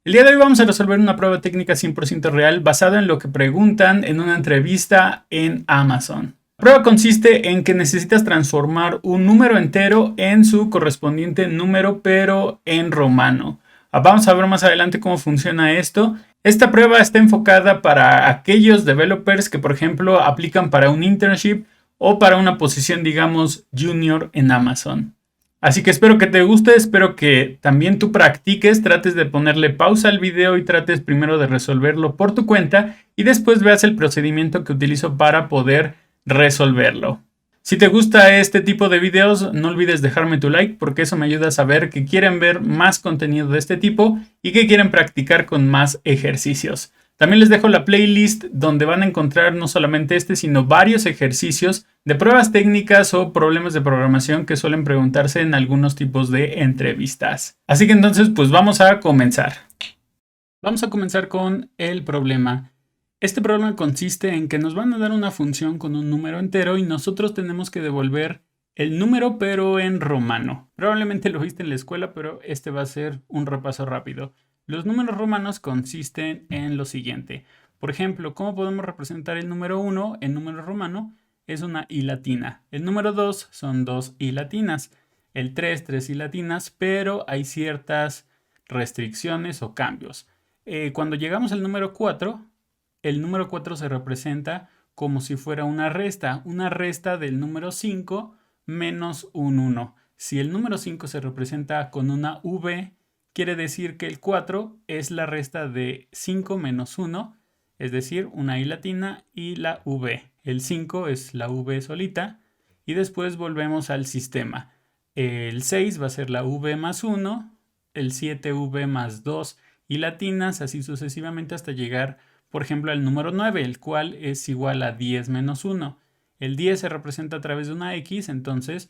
El día de hoy vamos a resolver una prueba técnica 100% real basada en lo que preguntan en una entrevista en Amazon. La prueba consiste en que necesitas transformar un número entero en su correspondiente número, pero en romano. Vamos a ver más adelante cómo funciona esto. Esta prueba está enfocada para aquellos developers que, por ejemplo, aplican para un internship o para una posición, digamos, junior en Amazon. Así que espero que te guste, espero que también tú practiques, trates de ponerle pausa al video y trates primero de resolverlo por tu cuenta y después veas el procedimiento que utilizo para poder resolverlo. Si te gusta este tipo de videos, no olvides dejarme tu like porque eso me ayuda a saber que quieren ver más contenido de este tipo y que quieren practicar con más ejercicios. También les dejo la playlist donde van a encontrar no solamente este, sino varios ejercicios de pruebas técnicas o problemas de programación que suelen preguntarse en algunos tipos de entrevistas. Así que entonces, pues vamos a comenzar. Vamos a comenzar con el problema. Este problema consiste en que nos van a dar una función con un número entero y nosotros tenemos que devolver el número pero en romano. Probablemente lo viste en la escuela, pero este va a ser un repaso rápido. Los números romanos consisten en lo siguiente. Por ejemplo, ¿cómo podemos representar el número 1 en número romano? Es una I latina. El número 2 son 2 I latinas. El 3, 3 I latinas, pero hay ciertas restricciones o cambios. Cuando llegamos al número 4, el número 4 se representa como si fuera una resta del número 5 menos un 1. Si el número 5 se representa con una V, quiere decir que el 4 es la resta de 5 menos 1, es decir, una I latina y la V. El 5 es la V solita y después volvemos al sistema. El 6 va a ser la V más 1, el 7 V más 2 I latinas, así sucesivamente hasta llegar, por ejemplo, al número 9, el cual es igual a 10 menos 1. El 10 se representa a través de una X, entonces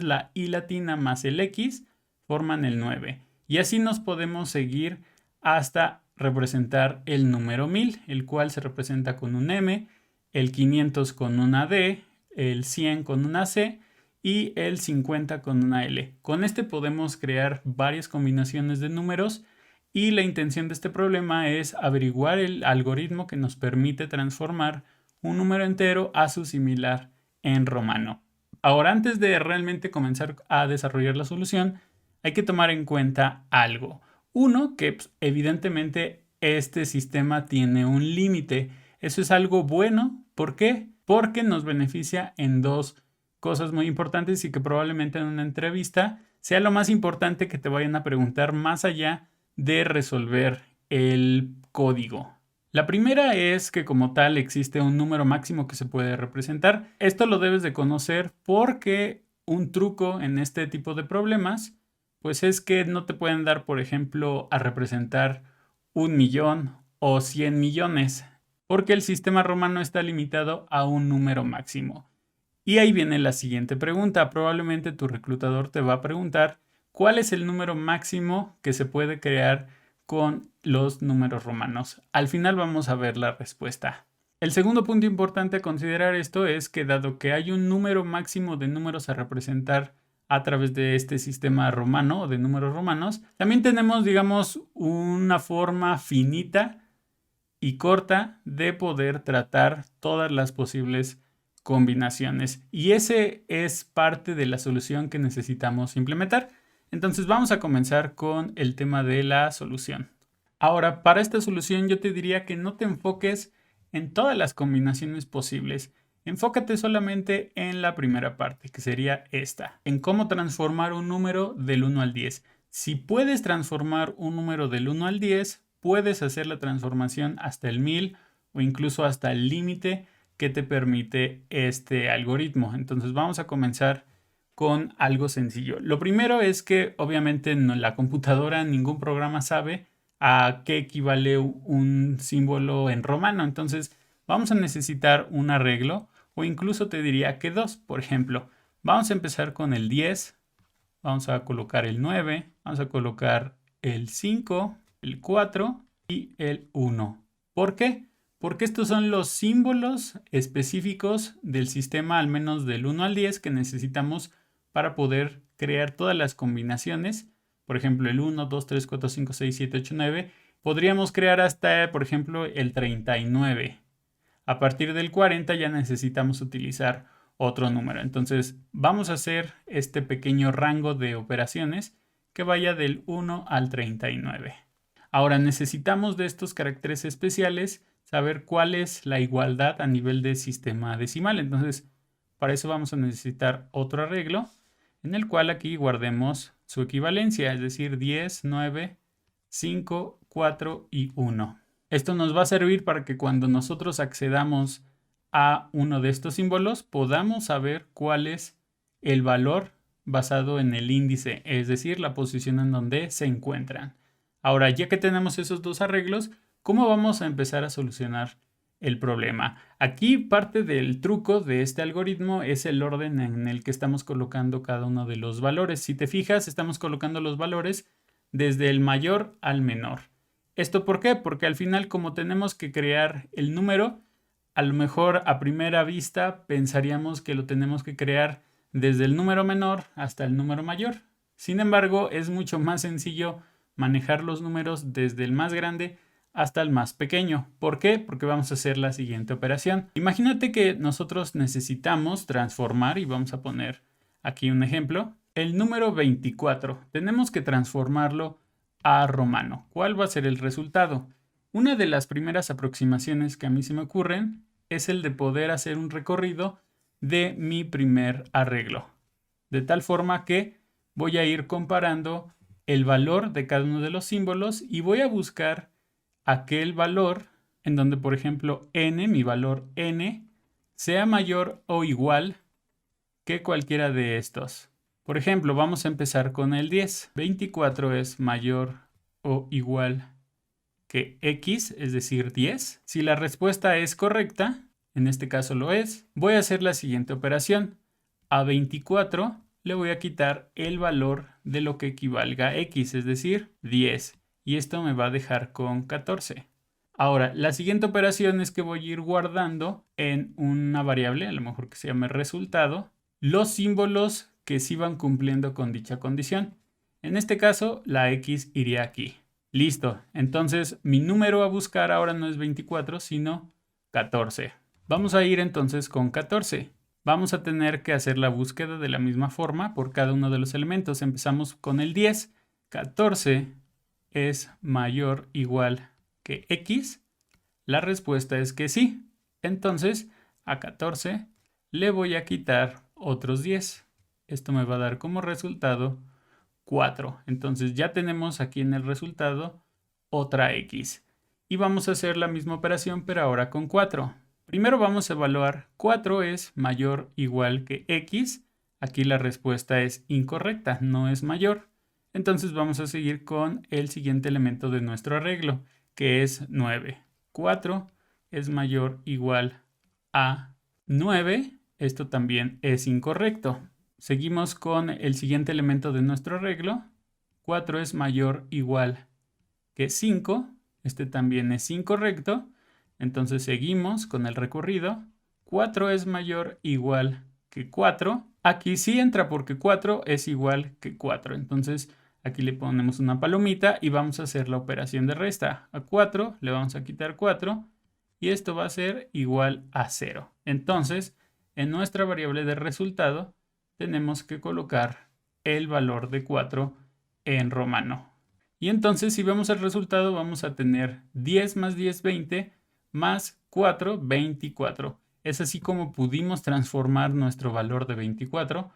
la I latina más el X forman el 9. Y así nos podemos seguir hasta representar el número 1000, el cual se representa con un M, el 500 con una D, el 100 con una C y el 50 con una L. Con este podemos crear varias combinaciones de números y la intención de este problema es averiguar el algoritmo que nos permite transformar un número entero a su similar en romano. Ahora, antes de realmente comenzar a desarrollar la solución, hay que tomar en cuenta algo. Uno, que evidentemente este sistema tiene un límite. Eso es algo bueno. ¿Por qué? Porque nos beneficia en dos cosas muy importantes y que probablemente en una entrevista sea lo más importante que te vayan a preguntar más allá de resolver el código. La primera es que como tal existe un número máximo que se puede representar. Esto lo debes de conocer porque un truco en este tipo de problemas pues es que no te pueden dar, por ejemplo, a representar 1.000.000 o 100 millones, porque el sistema romano está limitado a un número máximo. Y ahí viene la siguiente pregunta. Probablemente tu reclutador te va a preguntar cuál es el número máximo que se puede crear con los números romanos. Al final vamos a ver la respuesta. El segundo punto importante a considerar esto es que dado que hay un número máximo de números a representar a través de este sistema romano o de números romanos, también tenemos, digamos, una forma finita y corta de poder tratar todas las posibles combinaciones. Y ese es parte de la solución que necesitamos implementar. Entonces vamos a comenzar con el tema de la solución. Ahora, para esta solución yo te diría que no te enfoques en todas las combinaciones posibles. Enfócate solamente en la primera parte, que sería esta, en cómo transformar un número del 1 al 10. Si puedes transformar un número del 1 al 10, puedes hacer la transformación hasta el 1000 o incluso hasta el límite que te permite este algoritmo. Entonces vamos a comenzar con algo sencillo. Lo primero es que obviamente en la computadora ningún programa sabe a qué equivale un símbolo en romano. Entonces vamos a necesitar un arreglo o incluso te diría que dos. Por ejemplo, vamos a empezar con el 10, vamos a colocar el 9, vamos a colocar el 5, el 4 y el 1. ¿Por qué? Porque estos son los símbolos específicos del sistema, al menos del 1 al 10, que necesitamos para poder crear todas las combinaciones. Por ejemplo, el 1, 2, 3, 4, 5, 6, 7, 8, 9 podríamos crear hasta, por ejemplo, el 39. A partir del 40 ya necesitamos utilizar otro número. Entonces vamos a hacer este pequeño rango de operaciones que vaya del 1 al 39. Ahora necesitamos de estos caracteres especiales saber cuál es la igualdad a nivel de sistema decimal. Entonces para eso vamos a necesitar otro arreglo en el cual aquí guardemos su equivalencia, es decir, 10, 9, 5, 4 y 1. Esto nos va a servir para que cuando nosotros accedamos a uno de estos símbolos podamos saber cuál es el valor basado en el índice, es decir, la posición en donde se encuentran. Ahora, ya que tenemos esos dos arreglos, ¿cómo vamos a empezar a solucionar el problema? Aquí parte del truco de este algoritmo es el orden en el que estamos colocando cada uno de los valores. Si te fijas, estamos colocando los valores desde el mayor al menor. ¿Esto por qué? Porque al final, como tenemos que crear el número, a lo mejor a primera vista pensaríamos que lo tenemos que crear desde el número menor hasta el número mayor. Sin embargo, es mucho más sencillo manejar los números desde el más grande hasta el más pequeño. ¿Por qué? Porque vamos a hacer la siguiente operación. Imagínate que nosotros necesitamos transformar, y vamos a poner aquí un ejemplo, el número 24. Tenemos que transformarlo a romano. ¿Cuál va a ser el resultado? Una de las primeras aproximaciones que a mí se me ocurren es el de poder hacer un recorrido de mi primer arreglo. De tal forma que voy a ir comparando el valor de cada uno de los símbolos y voy a buscar aquel valor en donde, por ejemplo, n, mi valor n, sea mayor o igual que cualquiera de estos. Por ejemplo, vamos a empezar con el 10. 24 es mayor o igual que x, es decir, 10. Si la respuesta es correcta, en este caso lo es, voy a hacer la siguiente operación. A 24 le voy a quitar el valor de lo que equivalga a x, es decir, 10. Y esto me va a dejar con 14. Ahora, la siguiente operación es que voy a ir guardando en una variable, a lo mejor que se llame resultado, los símbolos que sí van cumpliendo con dicha condición. En este caso, la x iría aquí. Listo, entonces mi número a buscar ahora no es 24, sino 14. Vamos a ir entonces con 14. Vamos a tener que hacer la búsqueda de la misma forma por cada uno de los elementos. Empezamos con el 10. 14 es mayor o igual que x. La respuesta es que sí. Entonces, a 14 le voy a quitar otros 10. Esto me va a dar como resultado 4. Entonces ya tenemos aquí en el resultado otra x. Y vamos a hacer la misma operación, pero ahora con 4. Primero vamos a evaluar 4 es mayor o igual que x. Aquí la respuesta es incorrecta, no es mayor. Entonces vamos a seguir con el siguiente elemento de nuestro arreglo, que es 9. 4 es mayor o igual a 9. Esto también es incorrecto. Seguimos con el siguiente elemento de nuestro arreglo. 4 es mayor o igual que 5. Este también es incorrecto. Entonces seguimos con el recorrido. 4 es mayor o igual que 4. Aquí sí entra porque 4 es igual que 4. Entonces aquí le ponemos una palomita y vamos a hacer la operación de resta. A 4 le vamos a quitar 4 y esto va a ser igual a 0. Entonces, en nuestra variable de resultado tenemos que colocar el valor de 4 en romano. Y entonces si vemos el resultado vamos a tener 10 más 10, 20, más 4, 24. Es así como pudimos transformar nuestro valor de 24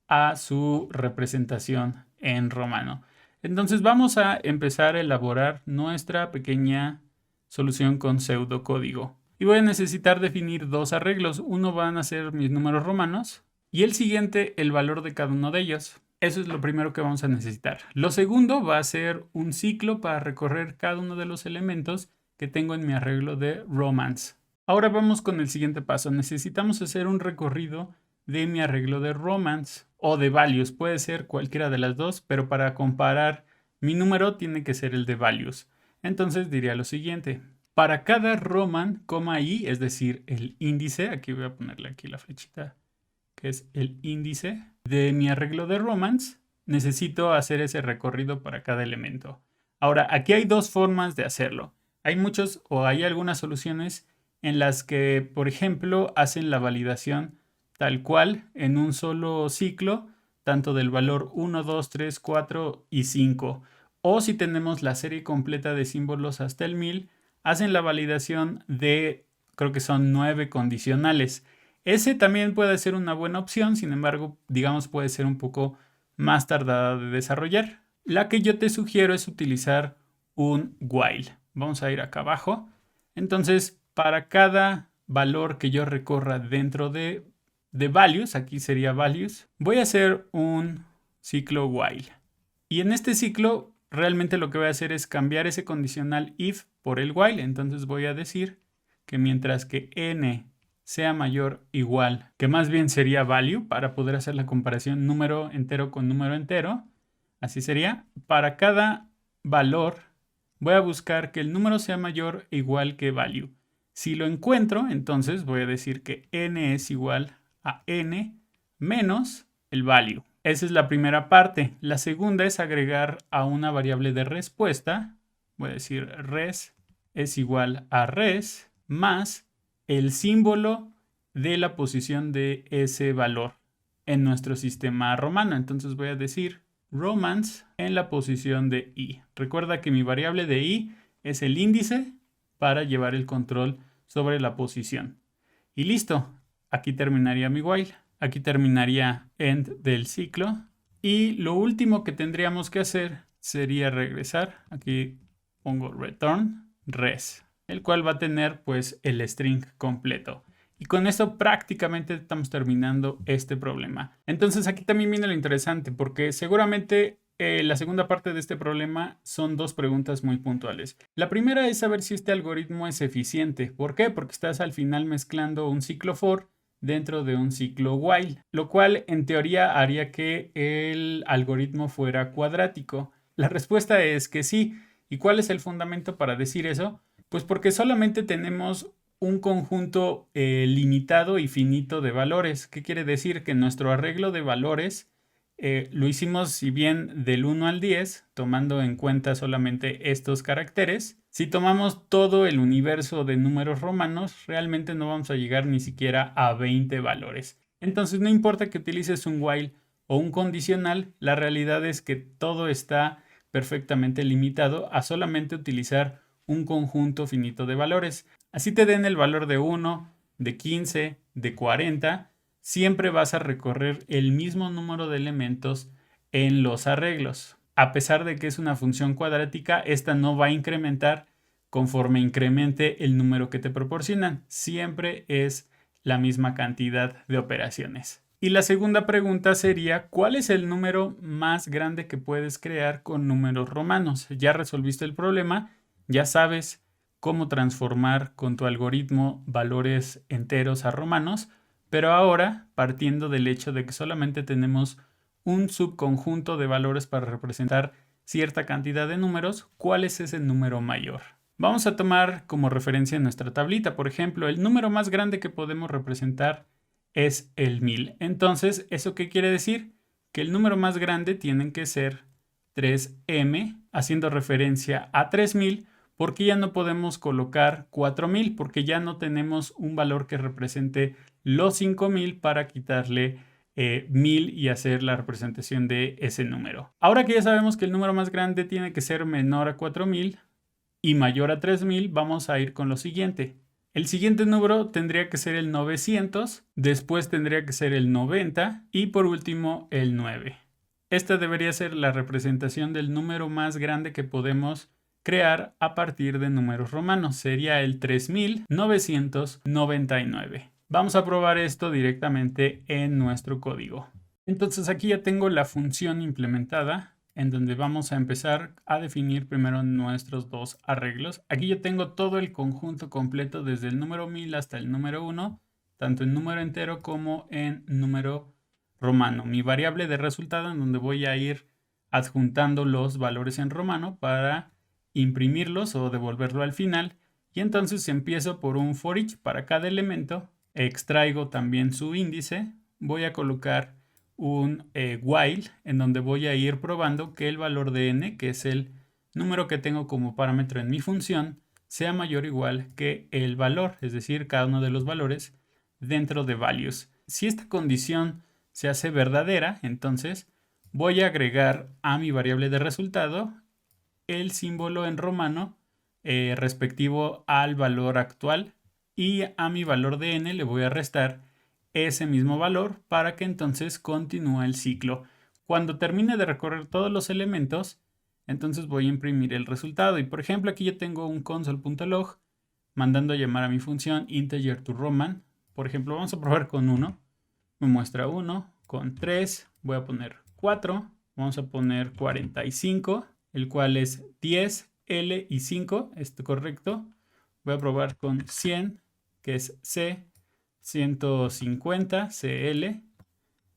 a su representación en romano. Entonces vamos a empezar a elaborar nuestra pequeña solución con pseudocódigo. Y voy a necesitar definir dos arreglos. Uno van a ser mis números romanos y el siguiente el valor de cada uno de ellos. Eso es lo primero que vamos a necesitar. Lo segundo va a ser un ciclo para recorrer cada uno de los elementos que tengo en mi arreglo de Romance. Ahora vamos con el siguiente paso. Necesitamos hacer un recorrido de mi arreglo de Romance o de Values. Puede ser cualquiera de las dos, pero para comparar mi número tiene que ser el de Values. Entonces diría lo siguiente. Para cada Roman, i, es decir, el índice, aquí voy a ponerle aquí la flechita, que es el índice de mi arreglo de Romance, necesito hacer ese recorrido para cada elemento. Ahora, aquí hay dos formas de hacerlo. Hay muchos o hay algunas soluciones en las que, por ejemplo, hacen la validación tal cual en un solo ciclo, tanto del valor 1, 2, 3, 4 y 5. O si tenemos la serie completa de símbolos hasta el 1000, hacen la validación de, creo que son 9 condicionales. Ese también puede ser una buena opción, sin embargo, digamos, puede ser un poco más tardada de desarrollar. La que yo te sugiero es utilizar un while. Vamos a ir acá abajo. Entonces, para cada valor que yo recorra dentro de values, aquí sería values, voy a hacer un ciclo while. Y en este ciclo, realmente lo que voy a hacer es cambiar ese condicional if por el while. Entonces voy a decir que mientras que n sea mayor o igual, que más bien sería value, para poder hacer la comparación número entero con número entero, así sería, para cada valor voy a buscar que el número sea mayor o igual que value. Si lo encuentro, entonces voy a decir que n es igual a n menos el value. Esa es la primera parte. La segunda es agregar a una variable de respuesta. Voy a decir res es igual a res más el símbolo de la posición de ese valor en nuestro sistema romano. Entonces voy a decir romance en la posición de i. Recuerda que mi variable de i es el índice para llevar el control sobre la posición. Y listo. Aquí terminaría mi while. Aquí terminaría end del ciclo. Y lo último que tendríamos que hacer sería regresar. Aquí pongo return res, el cual va a tener pues el string completo. Y con esto prácticamente estamos terminando este problema. Entonces aquí también viene lo interesante, porque seguramente la segunda parte de este problema son dos preguntas muy puntuales. La primera es saber si este algoritmo es eficiente. ¿Por qué? Porque estás al final mezclando un ciclo for dentro de un ciclo while, lo cual en teoría haría que el algoritmo fuera cuadrático. La respuesta es que sí. ¿Y cuál es el fundamento para decir eso? Pues porque solamente tenemos un conjunto limitado y finito de valores. ¿Qué quiere decir? Que nuestro arreglo de valores lo hicimos, si bien del 1 al 10, tomando en cuenta solamente estos caracteres. Si tomamos todo el universo de números romanos, realmente no vamos a llegar ni siquiera a 20 valores. Entonces no importa que utilices un while o un condicional, la realidad es que todo está perfectamente limitado a solamente utilizar un conjunto finito de valores. Así te den el valor de 1, de 15, de 40, siempre vas a recorrer el mismo número de elementos en los arreglos. A pesar de que es una función cuadrática, esta no va a incrementar conforme incremente el número que te proporcionan. Siempre es la misma cantidad de operaciones. Y la segunda pregunta sería, ¿cuál es el número más grande que puedes crear con números romanos? Ya resolviste el problema, ya sabes cómo transformar con tu algoritmo valores enteros a romanos, pero ahora, partiendo del hecho de que solamente tenemos un subconjunto de valores para representar cierta cantidad de números, ¿cuál es ese número mayor? Vamos a tomar como referencia nuestra tablita. Por ejemplo, el número más grande que podemos representar es el 1000. Entonces, ¿eso qué quiere decir? Que el número más grande tiene que ser 3m, haciendo referencia a 3000, porque ya no podemos colocar 4000, porque ya no tenemos un valor que represente los 5000 para quitarle 1000 y hacer la representación de ese número. Ahora que ya sabemos que el número más grande tiene que ser menor a 4000 y mayor a 3000, vamos a ir con lo siguiente. El siguiente número tendría que ser el 900, después tendría que ser el 90 y por último el 9. Esta debería ser la representación del número más grande que podemos crear a partir de números romanos. Sería el 3999. Vamos a probar esto directamente en nuestro código. Entonces aquí ya tengo la función implementada, en donde vamos a empezar a definir primero nuestros dos arreglos. Aquí yo tengo todo el conjunto completo desde el número 1000 hasta el número 1, tanto en número entero como en número romano. Mi variable de resultado en donde voy a ir adjuntando los valores en romano para imprimirlos o devolverlo al final. Y entonces empiezo por un for each para cada elemento, extraigo también su índice, voy a colocar un while en donde voy a ir probando que el valor de n, que es el número que tengo como parámetro en mi función sea mayor o igual que el valor, es decir, cada uno de los valores dentro de values. Si esta condición se hace verdadera, entonces voy a agregar a mi variable de resultado el símbolo en romano respectivo al valor actual, y a mi valor de n le voy a restar ese mismo valor para que entonces continúe el ciclo. Cuando termine de recorrer todos los elementos, entonces voy a imprimir el resultado. Y por ejemplo, aquí yo tengo un console.log mandando a llamar a mi función integer to roman. Por ejemplo, vamos a probar con 1. Me muestra 1. Con 3 voy a poner 4. Vamos a poner 45, el cual es 10, L y 5. ¿Esto correcto? Voy a probar con 100, que es C. 150, CL.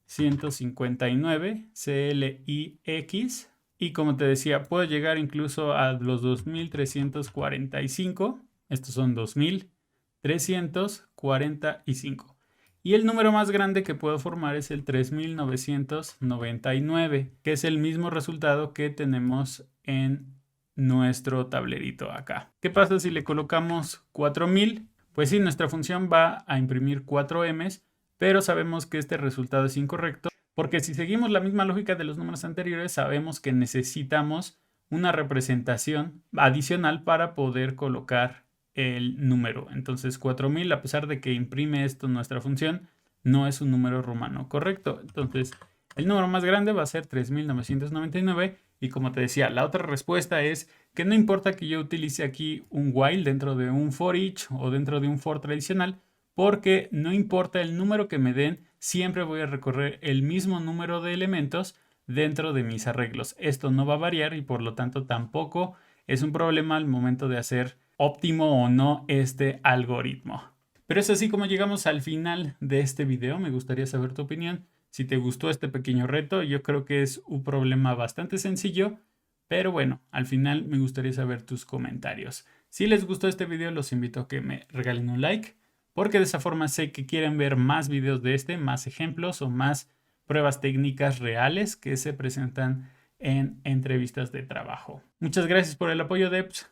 159, CL y X. Y como te decía, puedo llegar incluso a los 2345. Estos son 2345. Y el número más grande que puedo formar es el 3999, que es el mismo resultado que tenemos en nuestro tablerito acá. ¿Qué pasa si le colocamos 4000? Pues sí, nuestra función va a imprimir 4M's, pero sabemos que este resultado es incorrecto, porque si seguimos la misma lógica de los números anteriores, sabemos que necesitamos una representación adicional para poder colocar el número. Entonces 4000, a pesar de que imprime esto nuestra función, no es un número romano correcto. Entonces el número más grande va a ser 3999. Y como te decía, la otra respuesta es que no importa que yo utilice aquí un while dentro de un for each o dentro de un for tradicional, porque no importa el número que me den, siempre voy a recorrer el mismo número de elementos dentro de mis arreglos. Esto no va a variar y por lo tanto tampoco es un problema al momento de hacer óptimo o no este algoritmo. Pero es así como llegamos al final de este video. Me gustaría saber tu opinión. Si te gustó este pequeño reto, yo creo que es un problema bastante sencillo, pero bueno, al final me gustaría saber tus comentarios. Si les gustó este video, los invito a que me regalen un like, porque de esa forma sé que quieren ver más videos de este, más ejemplos o más pruebas técnicas reales que se presentan en entrevistas de trabajo. Muchas gracias por el apoyo, devs.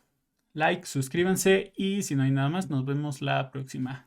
Like, suscríbanse y si no hay nada más, nos vemos la próxima.